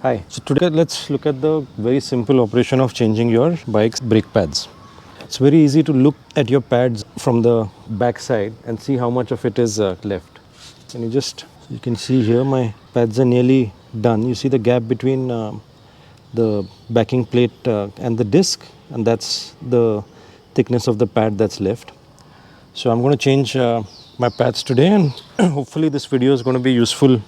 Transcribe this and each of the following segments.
Hi. So today let's look at the very simple operation of changing your bike's brake pads. It's very easy to look at your pads from the back side and see how much of it is left. And you can see here my pads are nearly done. You see the gap between the backing plate and the disc, and that's the thickness of the pad that's left. So I'm going to change my pads today, and hopefully this video is going to be useful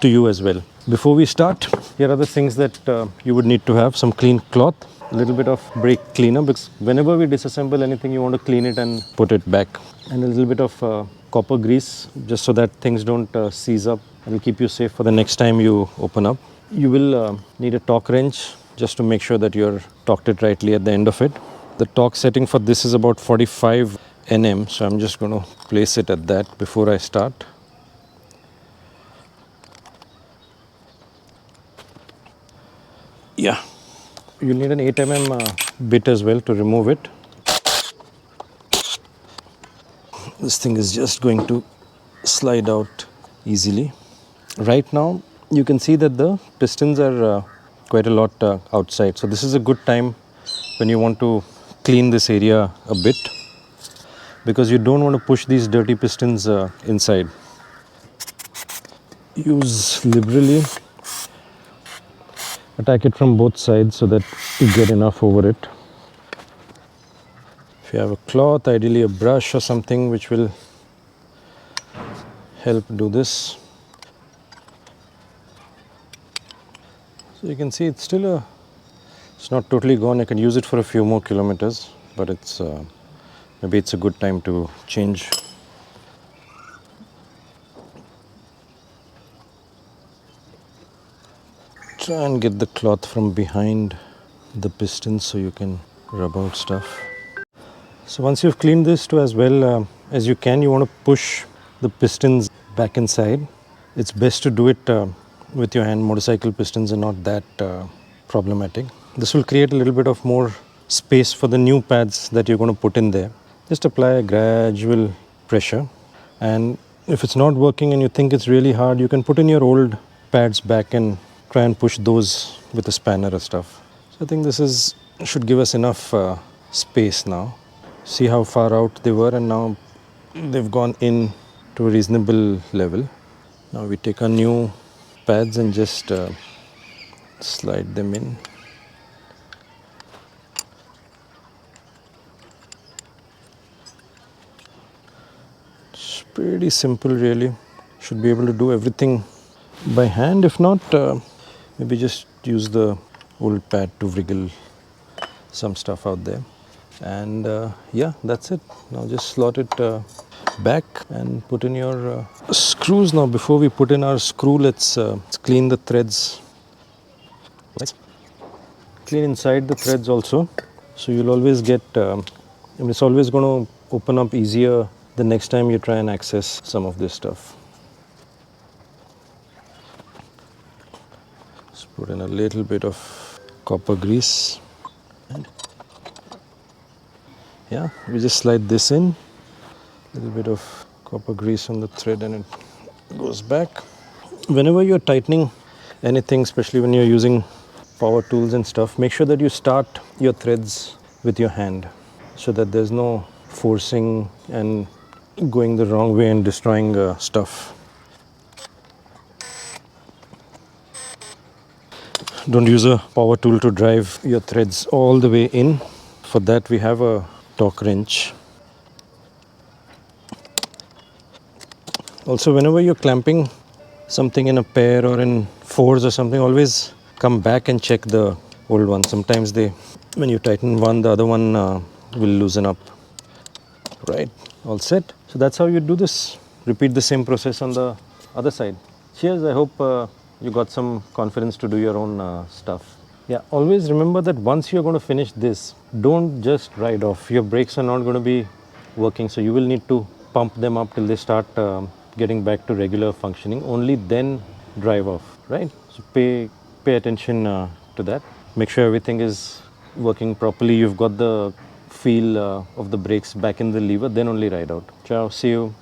to you as well. Before we start, here are the things that you would need to have: some clean cloth, a little bit of brake cleaner, because whenever we disassemble anything you want to clean it and put it back, and a little bit of copper grease, just so that things don't seize up. It will keep you safe for the next time you open up. You will need a torque wrench just to make sure that you're torqued it rightly at the end of it. The torque setting for this is about 45 Nm, so I'm just going to place it at that before I start. Yeah, you'll need an 8 mm bit as well to remove it. This thing is just going to slide out easily. Right now you can see that the pistons are quite a lot outside, so this is a good time when you want to clean this area a bit, because you don't want to push these dirty pistons inside. Use liberally, attack it from both sides so that you get enough over it. If you have a cloth, ideally a brush or something which will help do this. So you can see it's not totally gone. I can use it for a few more kilometers, but maybe it's a good time to change. Try and get the cloth from behind the pistons so you can rub out stuff. So once you've cleaned this to as well as you can, you want to push the pistons back inside. It's best to do it with your hand. Motorcycle pistons are not that problematic. This will create a little bit of more space for the new pads that you're going to put in there. Just apply a gradual pressure, and if it's not working and you think it's really hard, you can put in your old pads back and try and push those with a spanner or stuff. So I think this should give us enough space now. See how far out they were, and now they've gone in to a reasonable level. Now we take our new pads and just slide them in. It's pretty simple really. Should be able to do everything by hand. If not, maybe just use the old pad to wriggle some stuff out there. And yeah, that's it. Now just slot it back and put in your screws. Now before we put in our screw, let's clean the threads. Clean inside the threads also, so you'll always get it's always going to open up easier the next time you try and access some of this stuff. Let's put in a little bit of copper grease. And yeah, we just slide this in, a little bit of copper grease on the thread, and it goes back. Whenever you're tightening anything, especially when you're using power tools and stuff, make sure that you start your threads with your hand so that there's no forcing and going the wrong way and destroying stuff. Don't use a power tool to drive your threads all the way in. For that we have a torque wrench. Also, whenever you're clamping something in a pair or in fours or something, always come back and check the old one. Sometimes when you tighten one, the other one will loosen up. Right, all set. So that's how you do this. Repeat the same process on the other side. Cheers. I hope you got some confidence to do your own stuff. Yeah, always remember that once you're going to finish this, don't just ride off. Your brakes are not going to be working, so you will need to pump them up till they start getting back to regular functioning. Only then drive off, right? So pay attention to that. Make sure everything is working properly. You've got the feel of the brakes back in the lever, then only ride out. Ciao, see you.